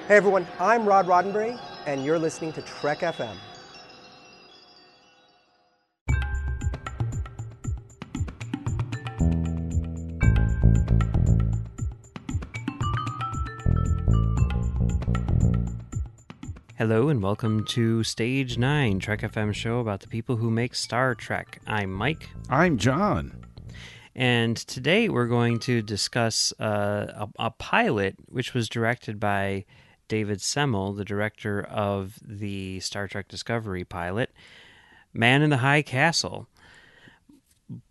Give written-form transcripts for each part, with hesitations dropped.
Hey everyone, I'm Rod Roddenberry, and you're listening to Trek FM. Hello and welcome to Stage 9, Trek FM show about the people who make Star Trek. I'm Mike. I'm John. And today we're going to discuss a pilot which was directed by David Semel, the director of the Star Trek Discovery pilot, Man in the High Castle.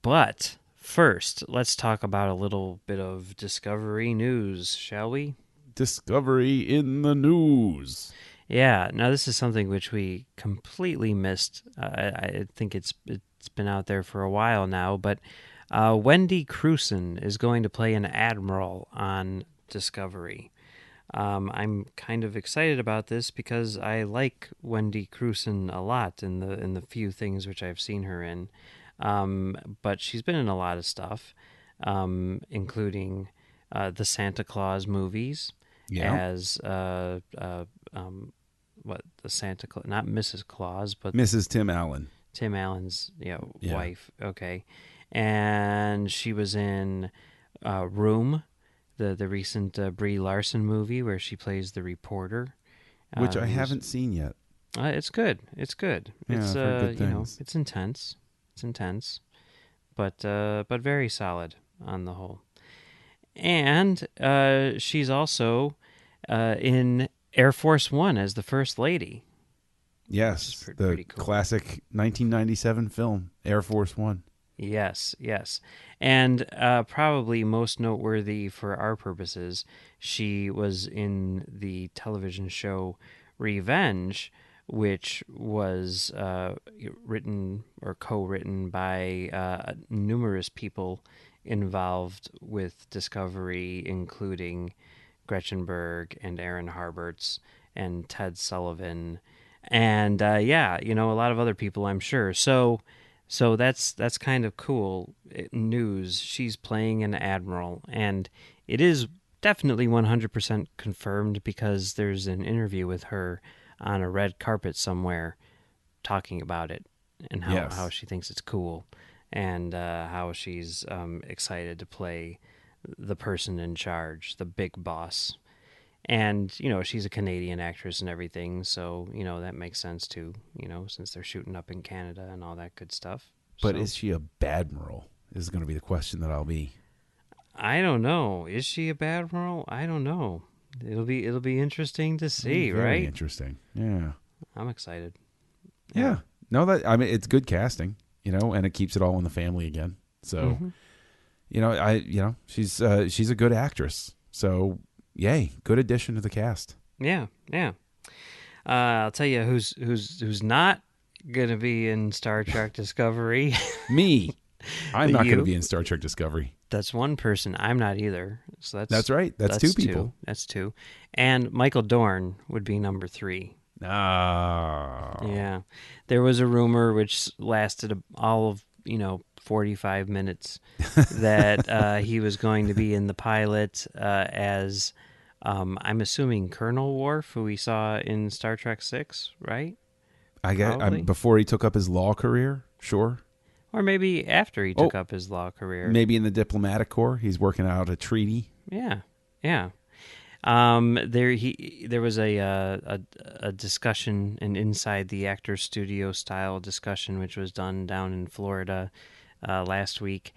But first, let's talk about a little bit of Discovery news, shall we? Discovery in the news. Yeah, now this is something which we completely missed. I think it's been out there for a while now, but Wendy Crewson is going to play an admiral on Discovery. I'm kind of excited about this because I like Wendy Crewson a lot in the few things which I've seen her in. But she's been in a lot of stuff, including the Santa Claus movies. Yeah. As the Santa Claus, not Mrs. Claus, but Mrs. Tim Allen. Tim Allen's Yeah. wife. Okay, and she was in Room, the recent Brie Larson movie where she plays the reporter, Which I haven't seen yet. It's good. It's good. Yeah, It's I've heard good things. it's intense. It's intense, but very solid on the whole. And she's also in Air Force One as the First Lady. Yes, the pretty cool. classic 1997 film, Air Force One. Yes. And probably most noteworthy for our purposes, she was in the television show Revenge, which was written or co-written by numerous people involved with Discovery, including Gretchen Berg and Aaron Harberts and Ted Sullivan, and a lot of other people, I'm sure. So that's kind of cool news. She's playing an admiral, and it is definitely 100% confirmed because there's an interview with her on a red carpet somewhere talking about it and how she thinks it's cool, and how she's excited to play the person in charge, the big boss. And, she's a Canadian actress and everything, so, that makes sense too, since they're shooting up in Canada and all that good stuff. But So, is she a badmiral? Is going to be the question that I'll be. I don't know. Is she a badmiral? I don't know. It'll be interesting to see, Very right? interesting. Yeah. I'm excited. Yeah. No, it's good casting, and it keeps it all in the family again. So, Mhm. she's a good actress. So, yay, good addition to the cast. Yeah. I'll tell you who's not gonna be in Star Trek Discovery. Me. I'm not going to You? be in Star Trek Discovery. That's one person. I'm not either. So That's right. That's two people. That's two. And Michael Dorn would be number 3. Ah. Yeah. There was a rumor which lasted all of, 45 minutes that he was going to be in the pilot as, I'm assuming, Colonel Worf, who we saw in Star Trek 6, right? I get Probably. before he took up his law career, sure. Or maybe after he took up his law career. Maybe in the diplomatic corps, he's working out a treaty. Yeah. There was a discussion, an inside the actor studio style discussion, which was done down in Florida last week,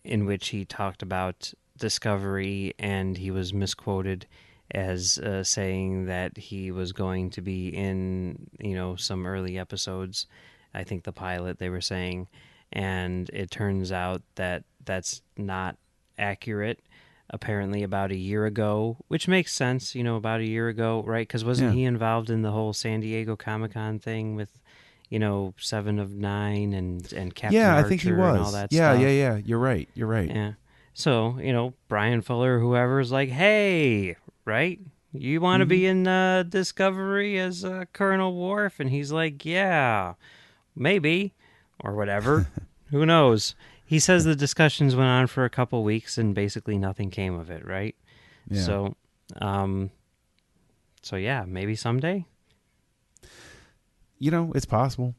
in which he talked about Discovery, and he was misquoted as saying that he was going to be in some early episodes. I think the pilot, they were saying, and it turns out that that's not accurate. Apparently about a year ago, which makes sense, about a year ago, right? Because wasn't he involved in the whole San Diego Comic-Con thing with, Seven of Nine and Captain Archer, I think he was. and all that yeah, stuff? Yeah. You're right. Yeah. So, Brian Fuller, whoever, is like, hey, right? You want to be in Discovery as Colonel Worf? And he's like, yeah, maybe, or whatever. Who knows? He says the discussions went on for a couple weeks and basically nothing came of it, right? Yeah. So So yeah, maybe someday. You know, it's possible.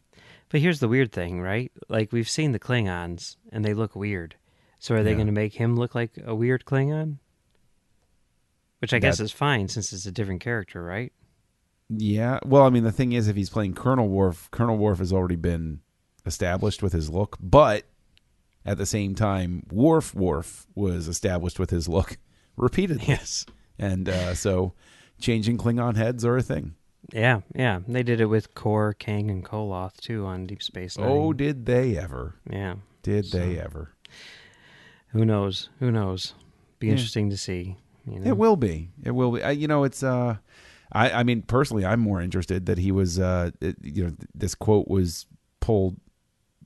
But here's the weird thing, right? Like, we've seen the Klingons, and they look weird. So are they Yeah. going to make him look like a weird Klingon? Which I guess That- is fine since it's a different character, right? Yeah. Well, I mean, the thing is, if he's playing Colonel Worf has already been established with his look. But at the same time, Worf was established with his look repeatedly. Yes. And so changing Klingon heads are a thing. Yeah, yeah. They did it with Kor, Kang, and Koloth, too, on Deep Space Nine. Oh, did they ever? Yeah. Did they ever? Who knows? Who knows? Be interesting to see. You know? It will be. It will be. You know, it's. I mean, personally, I'm more interested that he was. This quote was pulled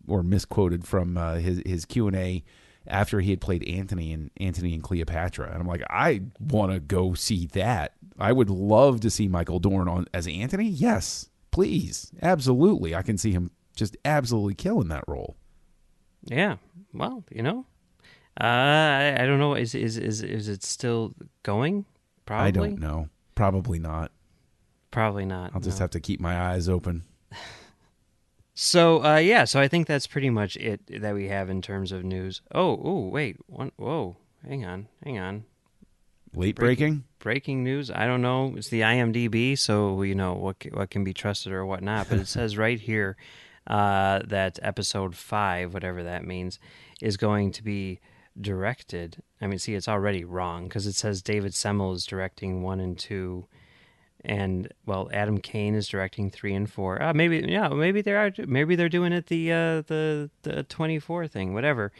or misquoted from his Q&A after he had played Antony and Cleopatra, and I'm like, I want to go see that. I would love to see Michael Dorn as Antony. Yes, please, absolutely. I can see him just absolutely killing that role. Yeah. Well, you know, I don't know. Is it still going? Probably. I don't know. Probably not. Probably not. I'll just no. have to keep my eyes open. So so I think that's pretty much it that we have in terms of news. Wait, whoa, hang on. Late breaking? Breaking news. I don't know. It's the IMDb, so you know what can be trusted or whatnot. But it says right here that episode 5, whatever that means, is going to be directed. I mean, see, it's already wrong because it says David Semmel is directing 1 and 2. And well, Adam Kane is directing 3 and 4. Maybe they're doing it the 24 thing, whatever.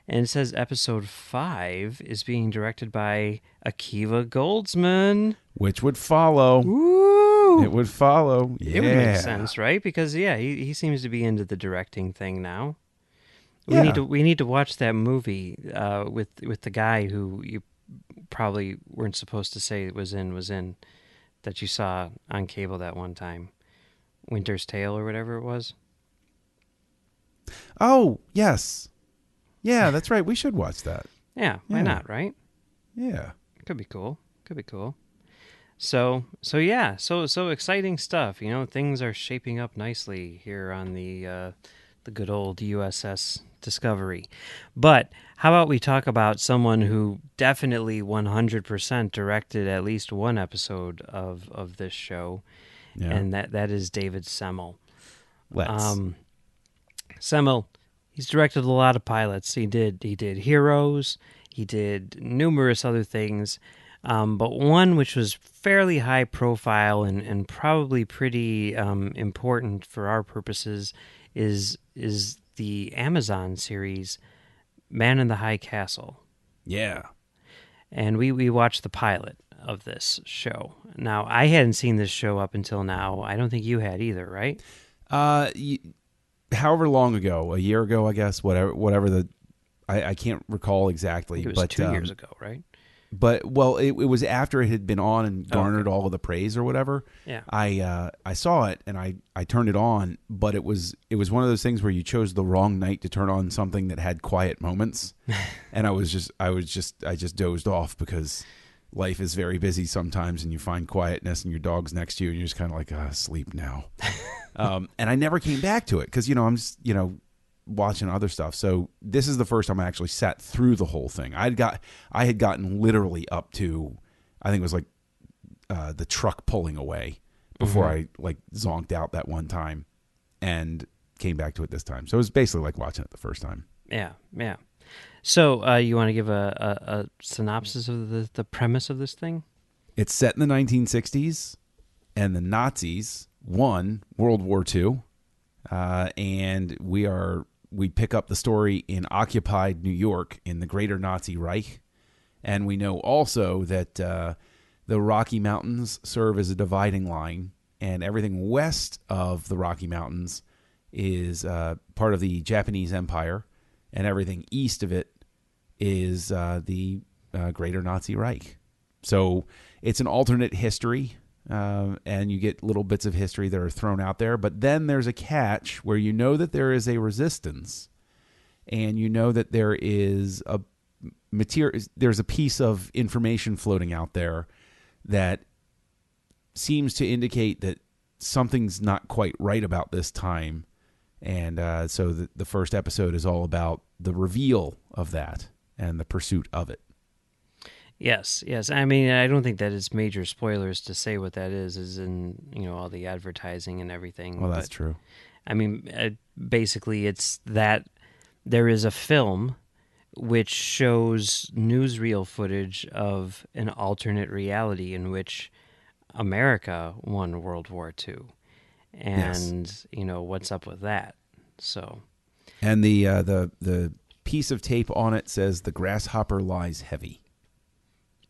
And it says episode 5 is being directed by Akiva Goldsman. Which would follow. Woo! It would follow. Yeah. It would make sense, right? Because he seems to be into the directing thing now. Yeah. We need to watch that movie with the guy who you probably weren't supposed to say was in. That you saw on cable that one time. Winter's Tale or whatever it was. Oh, yes. Yeah, that's right. We should watch that. Yeah, why Yeah. not, right? Yeah. Could be cool. So exciting stuff. You know, things are shaping up nicely here on the good old USS Discovery. But how about we talk about someone who definitely 100% directed at least one episode of this show, Yeah. and that is David Semmel. Let's. Semmel, he's directed a lot of pilots. He did Heroes. He did numerous other things. But one which was fairly high profile and probably pretty important for our purposes is the Amazon series Man in the High Castle. Yeah. And we watched the pilot of this show. Now, I hadn't seen this show up until now. I don't think you had either, right? However long ago, a year ago, I guess, whatever I can't recall exactly. I think it was but 2 years ago, right? But well, it was after it had been on and garnered all of the praise or whatever. Yeah. I saw it and I turned it on, but it was one of those things where you chose the wrong night to turn on something that had quiet moments, and I just dozed off because life is very busy sometimes, and you find quietness, and your dog's next to you, and you're just kind of like, sleep now. And I never came back to it because I'm just watching other stuff. So this is the first time I actually sat through the whole thing. I had gotten literally up to, I think it was like the truck pulling away before I like zonked out that one time and came back to it this time. So it was basically like watching it the first time. Yeah. So you want to give a synopsis of the premise of this thing? It's set in the 1960s, and the Nazis won World War II, and we pick up the story in occupied New York in the Greater Nazi Reich, and we know also that the Rocky Mountains serve as a dividing line, and everything west of the Rocky Mountains is part of the Japanese Empire, and everything east of it is the Greater Nazi Reich. So it's an alternate history, and you get little bits of history that are thrown out there. But then there's a catch where you know that there is a resistance, and you know that there is there's a piece of information floating out there that seems to indicate that something's not quite right about this time. And so the first episode is all about the reveal of that and the pursuit of it. Yes, yes. I mean, I don't think that it's major spoilers to say what that is in, all the advertising and everything. Well, that's true. I mean, basically, it's that there is a film which shows newsreel footage of an alternate reality in which America won World War II. And, what's up with that? So, and the piece of tape on it says the grasshopper lies heavy.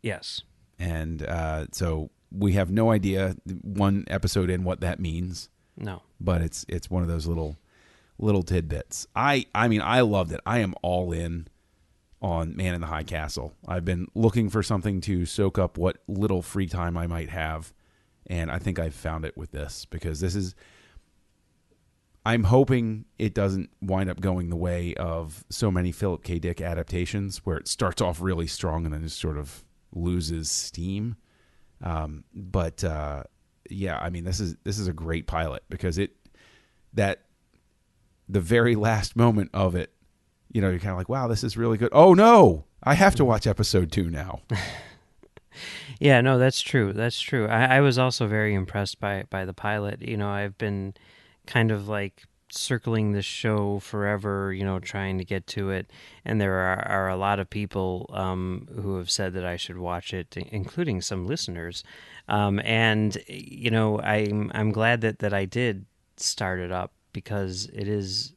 yes. And so we have no idea one episode in what that means. No. But it's one of those little tidbits. I mean, I loved it. I am all in on Man in the High Castle. I've been looking for something to soak up what little free time I might have, and I think I've found it with this, because this is, I'm hoping it doesn't wind up going the way of so many Philip K. Dick adaptations where it starts off really strong and then just sort of loses steam. But yeah, I mean, this is a great pilot, because the very last moment of it, you're kind of like, wow, this is really good. Oh no, I have to watch episode 2 now. Yeah, no, that's true. That's true. I was also very impressed by the pilot. I've been kind of like circling this show forever, trying to get to it. And there are a lot of people who have said that I should watch it, including some listeners. And, I'm glad that I did start it up, because it is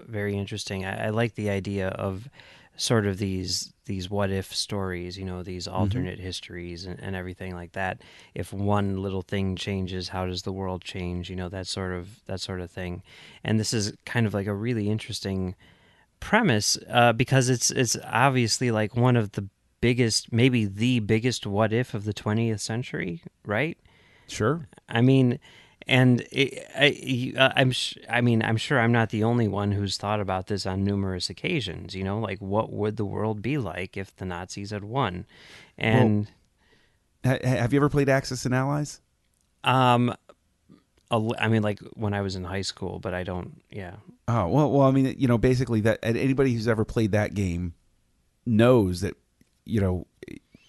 very interesting. I like the idea of sort of these what if stories, these alternate histories and everything like that. If one little thing changes, how does the world change? That sort of thing. And this is kind of like a really interesting premise, because it's obviously like one of the biggest, maybe the biggest what if of the 20th century, right? Sure. I mean, and I'm sure I'm not the only one who's thought about this on numerous occasions. Like, what would the world be like if the Nazis had won? And have you ever played Axis and Allies? I mean, like when I was in high school, but I don't. Yeah. Oh well. I mean, basically that anybody who's ever played that game knows that,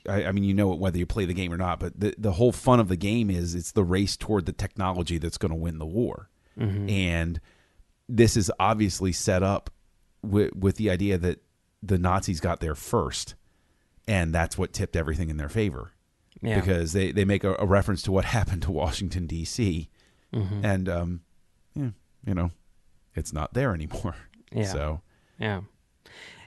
I mean, whether you play the game or not, but the whole fun of the game is it's the race toward the technology that's going to win the war. Mm-hmm. And this is obviously set up with the idea that the Nazis got there first, and that's what tipped everything in their favor. Yeah. Because they make a reference to what happened to Washington, D.C., mm-hmm. and, it's not there anymore. Yeah. So, yeah.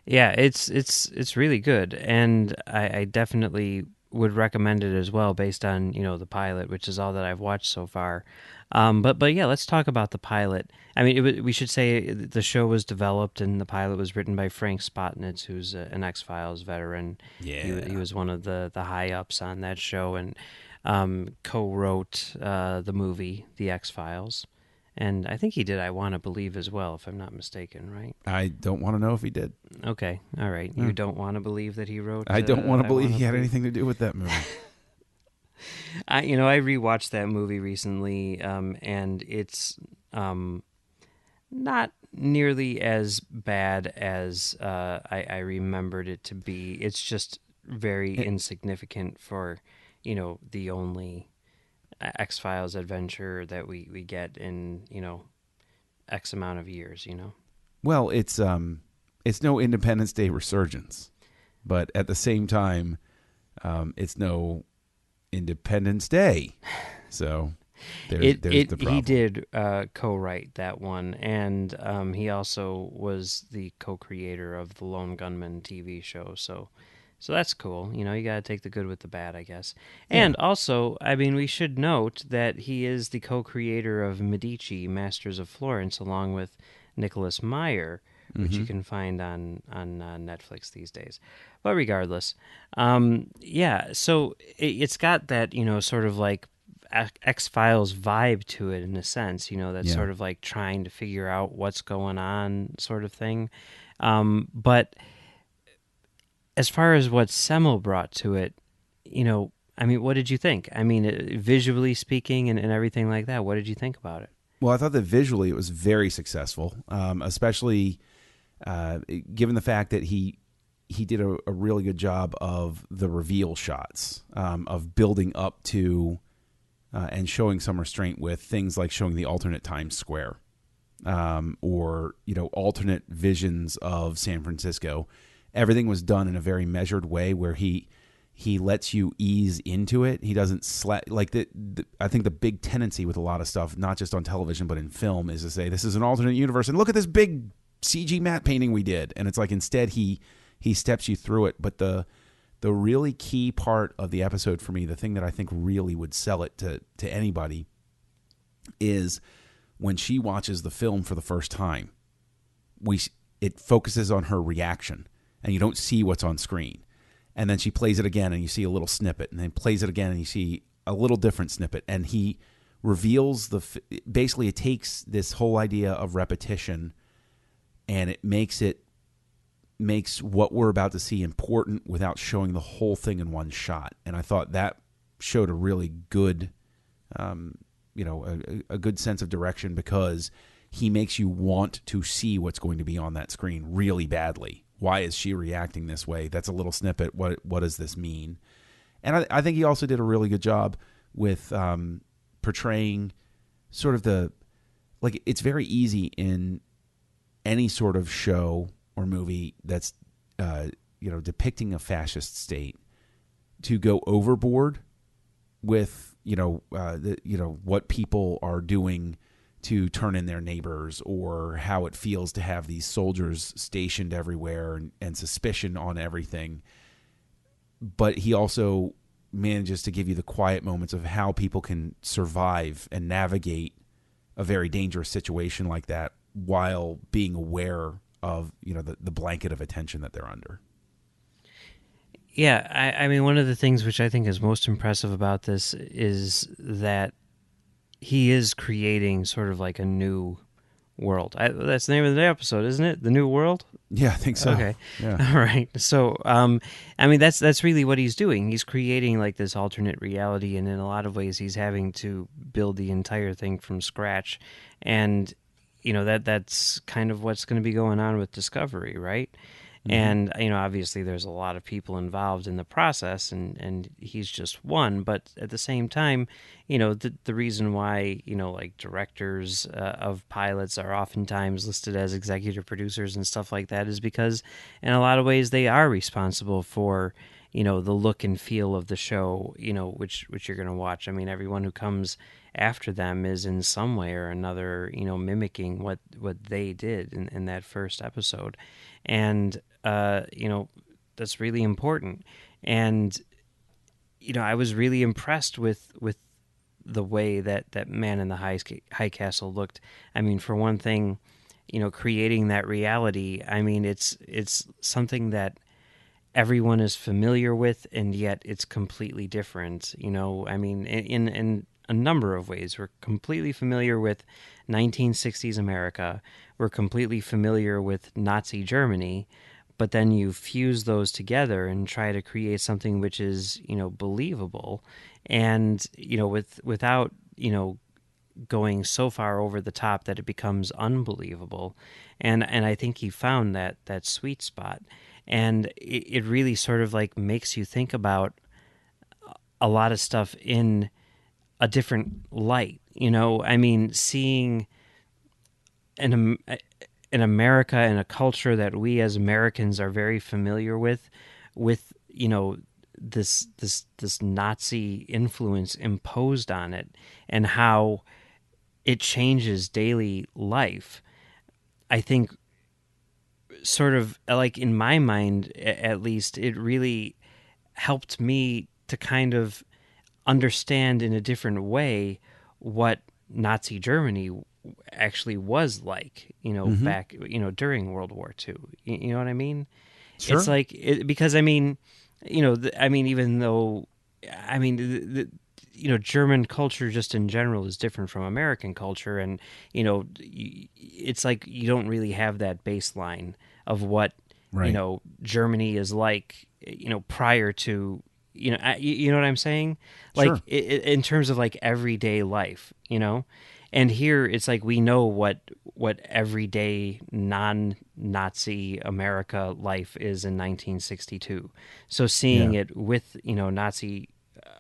Yeah, it's really good, and I definitely would recommend it as well, based on the pilot, which is all that I've watched so far. But yeah, let's talk about the pilot. I mean, we should say the show was developed and the pilot was written by Frank Spotnitz, who's an X-Files veteran. Yeah, he was one of the high ups on that show, and co-wrote the movie The X-Files. And I think he did I Want to Believe as well, if I'm not mistaken, right? I don't want to know if he did. Okay, all right. You don't want to believe that he wrote... I don't want to believe he had anything to do with that movie. I rewatched that movie recently, and it's not nearly as bad as I remembered it to be. It's just very insignificant for, the only X-Files adventure that we get in, X amount of years, Well, it's no Independence Day resurgence, but at the same time, it's no Independence Day. So there's the problem. He did co-write that one, and he also was the co-creator of the Lone Gunman TV show, so that's cool. You got to take the good with the bad, I guess. And also, I mean, we should note that he is the co-creator of Medici, Masters of Florence, along with Nicholas Meyer, which you can find on Netflix these days. But regardless, so it's got that, sort of like X-Files vibe to it in a sense, that's sort of like trying to figure out what's going on sort of thing. But as far as what Semmel brought to it, I mean, what did you think? I mean, visually speaking and everything like that, what did you think about it? Well, I thought that visually it was very successful, especially given the fact that he did a really good job of the reveal shots, of building up to and showing some restraint with things like showing the alternate Times Square, or alternate visions of San Francisco. Everything was done in a very measured way where he lets you ease into it. He doesn't I think the big tendency with a lot of stuff, not just on television but in film, is to say this is an alternate universe and look at this big CG matte painting we did. And it's like instead he steps you through it. But the really key part of the episode for me, the thing that I think really would sell it to anybody, is when she watches the film for the first time. It focuses on her reaction, and you don't see what's on screen. And then she plays it again, and you see a little snippet, and then plays it again, and you see a little different snippet. And he reveals basically it takes this whole idea of repetition, and it makes what we're about to see important without showing the whole thing in one shot. And I thought that showed a really good, a good sense of direction, because he makes you want to see what's going to be on that screen really badly. Why is she reacting this way? That's a little snippet. What does this mean? And I think he also did a really good job with portraying sort of it's very easy in any sort of show or movie that's depicting a fascist state to go overboard with what people are doing to turn in their neighbors, or how it feels to have these soldiers stationed everywhere and suspicion on everything. But he also manages to give you the quiet moments of how people can survive and navigate a very dangerous situation like that while being aware of the blanket of attention that they're under. Yeah, I mean, one of the things which I think is most impressive about this is that he is creating sort of like a new world. That's the name of the episode, isn't it? The New World? Yeah, I think so. Okay. Yeah. All right. So, I mean, that's really what he's doing. He's creating like this alternate reality, and in a lot of ways he's having to build the entire thing from scratch. And, that's kind of what's going to be going on with Discovery, right? Mm-hmm. And, obviously there's a lot of people involved in the process, and he's just one. But at the same time, the reason why, like directors of pilots are oftentimes listed as executive producers and stuff like that is because in a lot of ways they are responsible for, the look and feel of the show, which you're going to watch. I mean, everyone who comes after them is in some way or another, mimicking what they did in that first episode. And, that's really important. And, I was really impressed with the way that Man in the High Castle looked. I mean, for one thing, creating that reality, I mean, it's something that everyone is familiar with, and yet it's completely different. I mean, in a number of ways. We're completely familiar with 1960s America. We're completely familiar with Nazi Germany. But then you fuse those together and try to create something which is, believable, and, without, going so far over the top that it becomes unbelievable. And I think he found that sweet spot. And it really sort of like makes you think about a lot of stuff in a different light. I mean, seeing in America and a culture that we as Americans are very familiar with this Nazi influence imposed on it, and how it changes daily life. I think sort of like in my mind, at least, it really helped me to kind of understand in a different way what Nazi Germany actually was like, Mm-hmm. back, during World War II. You know what I mean? Sure. It's like, because I mean, even though, I mean, German culture just in general is different from American culture. And, it's like you don't really have that baseline of what, Right. Germany is like, prior to, you know what I'm saying? Like Sure. in terms of like everyday life, and here it's like we know what everyday non-Nazi America life is in 1962. So seeing Yeah. it with Nazi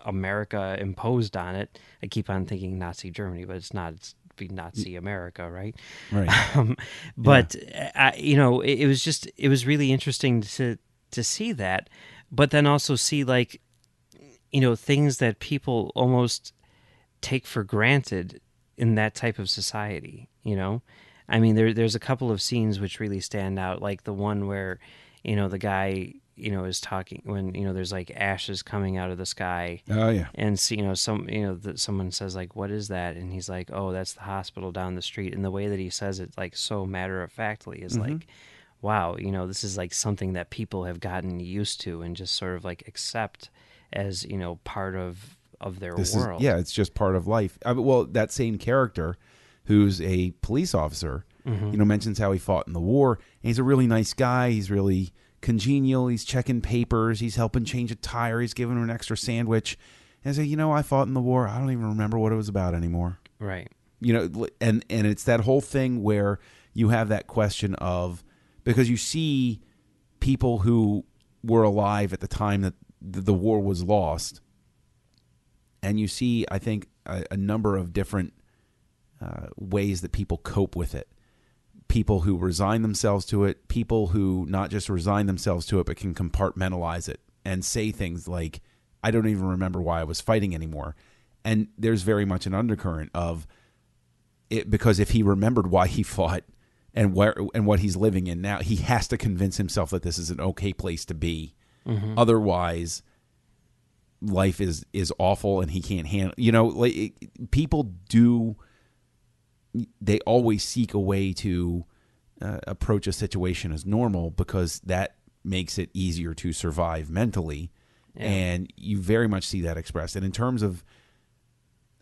America imposed on it, I keep on thinking Nazi Germany, but it's not. It's be Nazi America, right? Right. But it was really interesting to see that, but then also see like things that people almost take for granted in that type of society. I mean, there's a couple of scenes which really stand out, like the one where the guy is talking when there's like ashes coming out of the sky, Oh yeah. and someone says like, what is that? And he's like, oh, that's the hospital down the street. And the way that he says it, like so matter of factly, is like, wow, this is like something that people have gotten used to and just sort of like accept as part of their world. It's just part of life. Well, that same character, who's a police officer, mentions how he fought in the war, and he's a really nice guy. He's really congenial. He's checking papers. He's helping change a tire. He's giving her an extra sandwich. And I say, I fought in the war. I don't even remember what it was about anymore. Right. And it's that whole thing where you have that question of, because you see people who were alive at the time that the war was lost, and you see, I think, a number of different ways that people cope with it. People who resign themselves to it, people who not just resign themselves to it, but can compartmentalize it and say things like, I don't even remember why I was fighting anymore. And there's very much an undercurrent of it, because if he remembered why he fought and what he's living in now, he has to convince himself that this is an okay place to be. Otherwise, life is awful and he can't handle. People do. They always seek a way to approach a situation as normal, because that makes it easier to survive mentally. Yeah. And you very much see that expressed. And in terms of,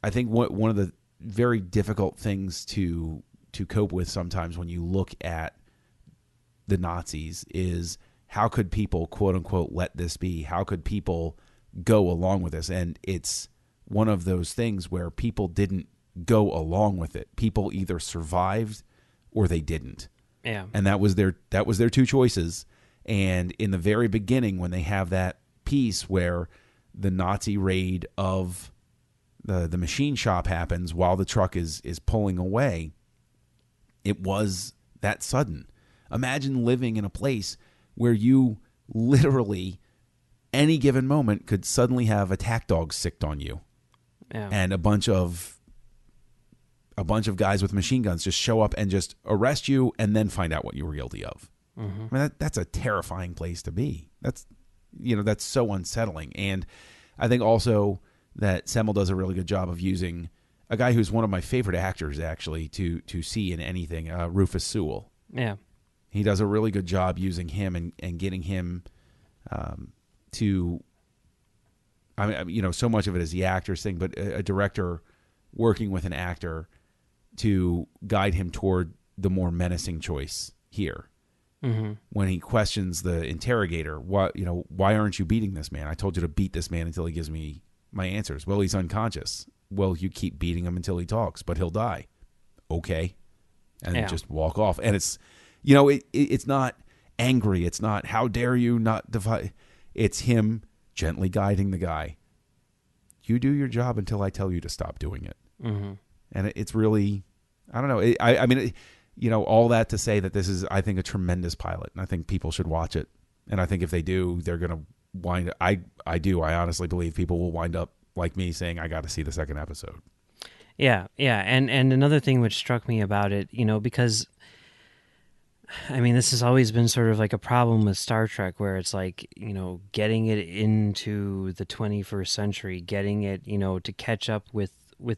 I think one of the very difficult things to cope with sometimes when you look at the Nazis is, how could people, quote unquote, let this be? How could people go along with this? And it's one of those things where people didn't go along with it. People either survived or they didn't. Yeah. And that was their two choices. And in the very beginning, when they have that piece where the Nazi raid of the machine shop happens while the truck is pulling away, it was that sudden. Imagine living in a place where you literally any given moment could suddenly have attack dogs sicked on you. Yeah. And a bunch of guys with machine guns just show up and just arrest you and then find out what you were guilty of. I mean, that's a terrifying place to be. That's so unsettling. And I think also that Semmel does a really good job of using a guy who's one of my favorite actors, actually, to see in anything, Rufus Sewell. Yeah. He does a really good job using him and getting him to, I mean, so much of it is the actor's thing, but a director working with an actor to guide him toward the more menacing choice here. When he questions the interrogator, why aren't you beating this man? I told you to beat this man until he gives me my answers. Well, he's unconscious. Well, you keep beating him until he talks, but he'll die. Okay. And then just walk off. And it's, it's not angry. It's not, how dare you not defy. It's him gently guiding the guy. You do your job until I tell you to stop doing it. And it's really, I don't know. I mean, all that to say that this is, I think, a tremendous pilot. And I think people should watch it. And I think if they do, they're going to wind up, I honestly believe people will wind up like me saying, I got to see the second episode. Yeah. And another thing which struck me about it, because, I mean, this has always been sort of like a problem with Star Trek, where it's like, getting it into the 21st century, getting it, to catch up with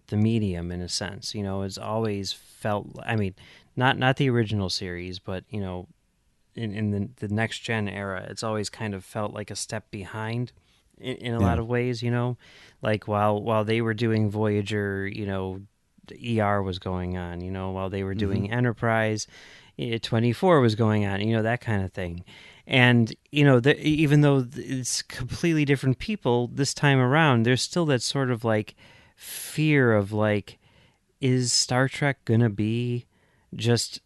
the medium in a sense. It's always felt, I mean, not the original series, but, in the next gen era, it's always kind of felt like a step behind in a lot of ways, like while they were doing Voyager, the ER was going on, while they were doing Enterprise, 24 was going on, that kind of thing. And even though it's completely different people this time around, there's still that sort of like fear of like, is Star Trek gonna be just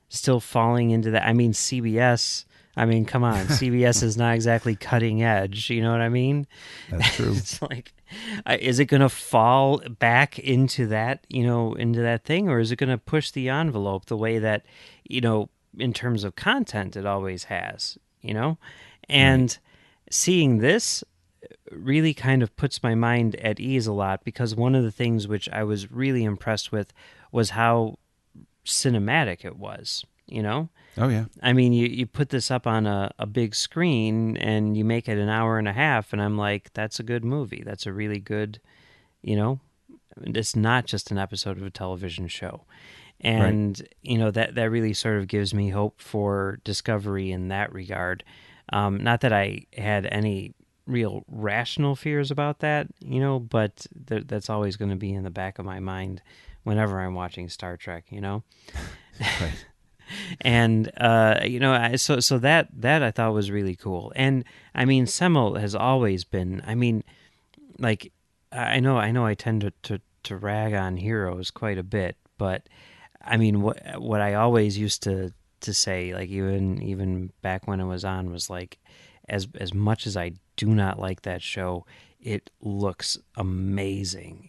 still falling into that? I mean, CBS. I mean, come on, CBS is not exactly cutting edge. You know what I mean? That's true. It's like, is it going to fall back into that, into that thing, or is it going to push the envelope the way that, in terms of content, it always has, And seeing this really kind of puts my mind at ease a lot, because one of the things which I was really impressed with was how cinematic it was, Oh yeah. I mean, you put this up on a big screen and you make it an hour and a half, and I'm like, that's a good movie. That's a really good, it's not just an episode of a television show. And, that really sort of gives me hope for Discovery in that regard. Not that I had any real rational fears about that, but that's always going to be in the back of my mind whenever I'm watching Star Trek, Right. And so that I thought was really cool. And I mean, Semmel has always been, I mean, like, I know I tend to rag on Heroes quite a bit, but I mean, what I always used to say, like even back when it was on, was like, as much as I do not like that show, it looks amazing.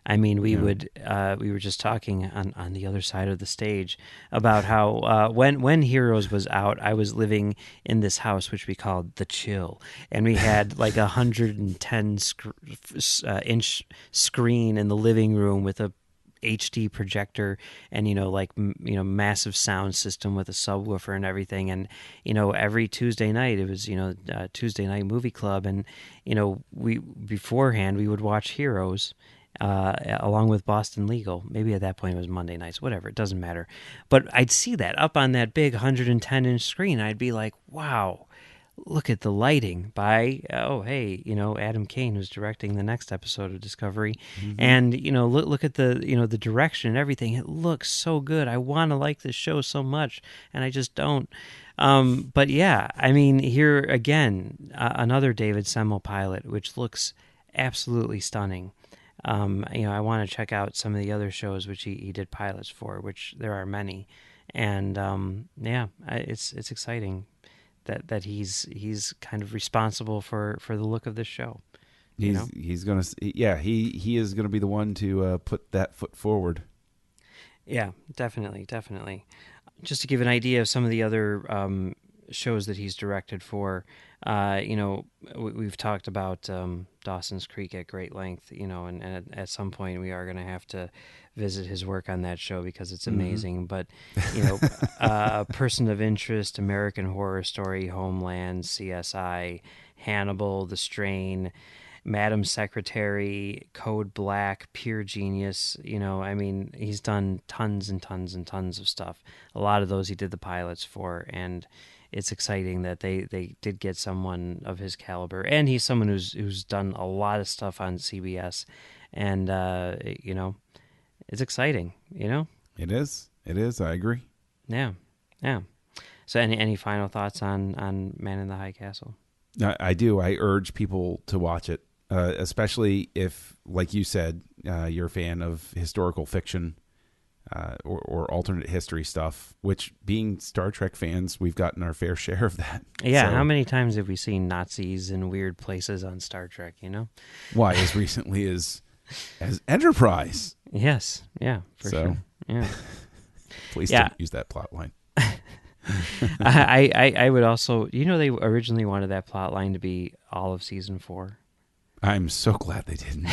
I mean, we were just talking on the other side of the stage about how when Heroes was out, I was living in this house which we called The Chill, and we had like 110 inch screen in the living room with a HD projector and massive sound system with a subwoofer and everything. And every Tuesday night it was Tuesday night movie club, and we beforehand we would watch Heroes along with Boston Legal. Maybe at that point it was Monday nights, whatever, it doesn't matter. But I'd see that up on that big 110 inch screen. I'd be like, wow, look at the lighting by Adam Kane, who's directing the next episode of Discovery. Mm-hmm. And look at the the direction and everything. It looks so good. I want to like this show so much, and I just don't. But yeah, I mean, here again, another David Semmel pilot, which looks absolutely stunning. I want to check out some of the other shows which he did pilots for, which there are many. And it's exciting that he's kind of responsible for the look of this show. He's gonna he is gonna be the one to put that foot forward. Yeah, definitely. Just to give an idea of some of the other shows that he's directed for, we've talked about Dawson's Creek at great length, and at some point we are going to have to visit his work on that show because it's amazing. Mm-hmm. But, Person of Interest, American Horror Story, Homeland, CSI, Hannibal, The Strain, Madam Secretary, Code Black, Pure Genius, I mean, he's done tons and tons and tons of stuff. A lot of those he did the pilots for, and it's exciting that they did get someone of his caliber. And he's someone who's done a lot of stuff on CBS, and it's exciting, It is. I agree. Yeah. So any final thoughts on Man in the High Castle? I do. I urge people to watch it, especially if, like you said, you're a fan of historical fiction or alternate history stuff, which, being Star Trek fans, we've gotten our fair share of that. Yeah, so, how many times have we seen Nazis in weird places on Star Trek, Why, as recently as Enterprise. Yes, yeah, for sure. Yeah. Please don't use that plot line. I would also, they originally wanted that plot line to be all of season 4. I'm so glad they didn't.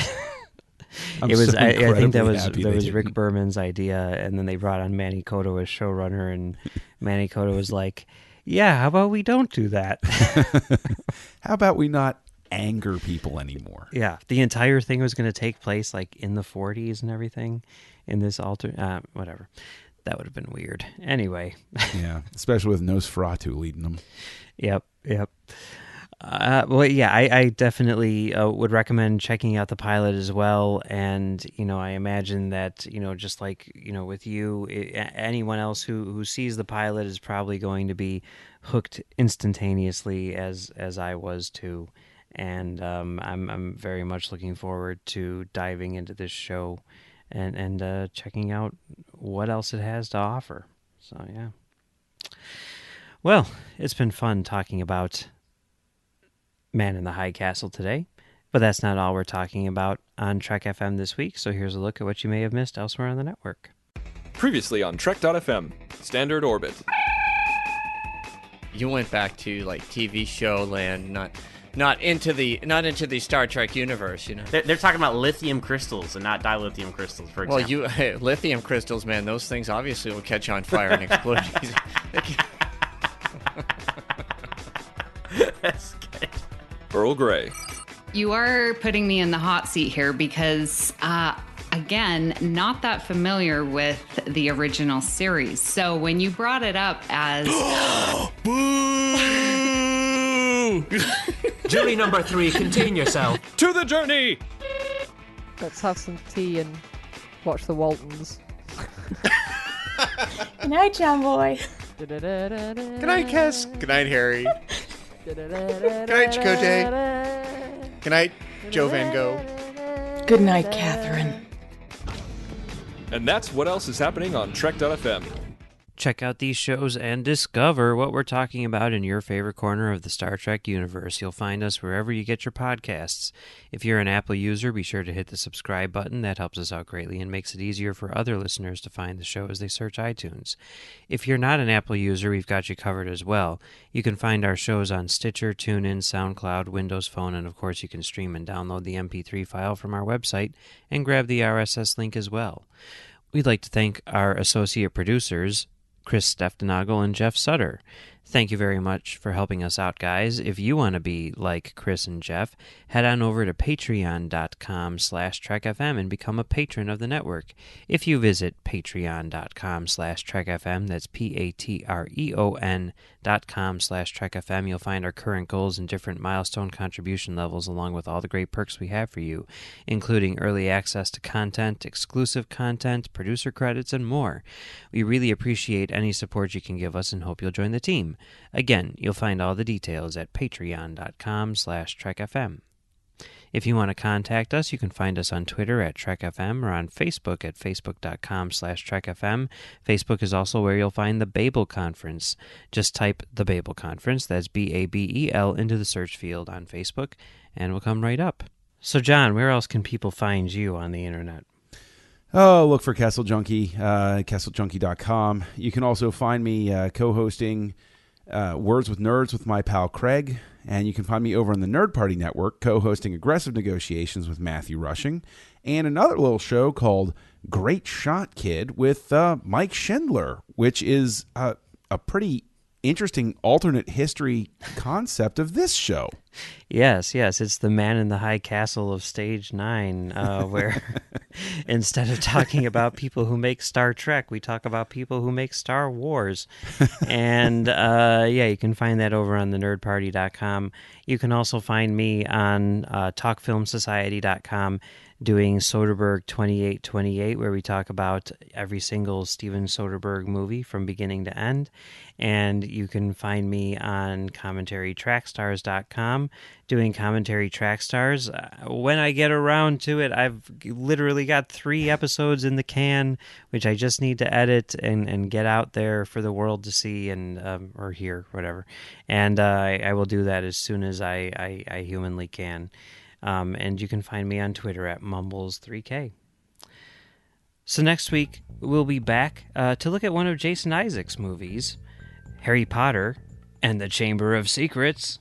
I think that was Rick Berman's idea, and then they brought on Manny Coto as showrunner, and Manny Coto was like, yeah, how about we don't do that? How about we not anger people anymore? Yeah, the entire thing was going to take place like in the 40s and everything in this whatever. That would have been weird. Anyway. Yeah, especially with Nosferatu leading them. Yep. Well, yeah, I definitely would recommend checking out the pilot as well. And, I imagine that, just like, with you, anyone else who sees the pilot is probably going to be hooked instantaneously as I was too. And I'm very much looking forward to diving into this show and checking out what else it has to offer. So yeah. Well, it's been fun talking about Man in the High Castle today, but that's not all we're talking about on Trek FM this week. So here's a look at what you may have missed elsewhere on the network. Previously on Trek.fm, Standard Orbit. You went back to like TV show land, not into the Star Trek universe, you know. They're talking about lithium crystals and not dilithium crystals, for example. Well, lithium crystals, man, those things obviously will catch on fire and explode. That's good. Earl Grey. You are putting me in the hot seat here because, again, not that familiar with the original series. So when you brought it up as... Boo! Jury number 3, contain yourself. To the journey! Let's have some tea and watch the Waltons. Good night, John Boy. Good night, Cass. Good night, Harry. Good night, Chakotay. Good night, Joe Van Gogh. Good night, Catherine. And that's what else is happening on Trek.fm. Check out these shows and discover what we're talking about in your favorite corner of the Star Trek universe. You'll find us wherever you get your podcasts. If you're an Apple user, be sure to hit the subscribe button. That helps us out greatly and makes it easier for other listeners to find the show as they search iTunes. If you're not an Apple user, we've got you covered as well. You can find our shows on Stitcher, TuneIn, SoundCloud, Windows Phone, and of course you can stream and download the MP3 file from our website and grab the RSS link as well. We'd like to thank our associate producers, Chris Steftenagel and Jeff Sutter. Thank you very much for helping us out, guys. If you want to be like Chris and Jeff, head on over to patreon.com/trekfm and become a patron of the network. If you visit patreon.com/trekfm, that's patreon.com/trekfm, you'll find our current goals and different milestone contribution levels, along with all the great perks we have for you, including early access to content, exclusive content, producer credits, and more. We really appreciate any support you can give us and hope you'll join the team. Again, you'll find all the details at patreon.com/trekfm. If you want to contact us, you can find us on Twitter at TrekFM or on Facebook at facebook.com/TrekFM. Facebook is also where you'll find the Babel Conference. Just type the Babel Conference, that's Babel, into the search field on Facebook, and we'll come right up. So, John, where else can people find you on the internet? Oh, look for Castle Junkie, castleJunkie.com. You can also find me co-hosting Words with Nerds with my pal Craig, and you can find me over on the Nerd Party Network co-hosting Aggressive Negotiations with Matthew Rushing, and another little show called Great Shot Kid with Mike Schindler, which is a pretty interesting alternate history concept of this show. Yes, it's the Man in the High Castle of Stage 9, where instead of talking about people who make Star Trek, we talk about people who make Star Wars. And you can find that over on the nerdparty.com. You can also find me on talkfilmsociety.com doing Soderbergh 2828, where we talk about every single Steven Soderbergh movie from beginning to end. And you can find me on commentarytrackstars.com doing commentary track stars. When I get around to it, I've literally got 3 episodes in the can, which I just need to edit and get out there for the world to see and or hear, whatever. And I will do that as soon as I humanly can. And you can find me on Twitter at Mumbles3K. So next week, we'll be back to look at one of Jason Isaacs' movies, Harry Potter and the Chamber of Secrets.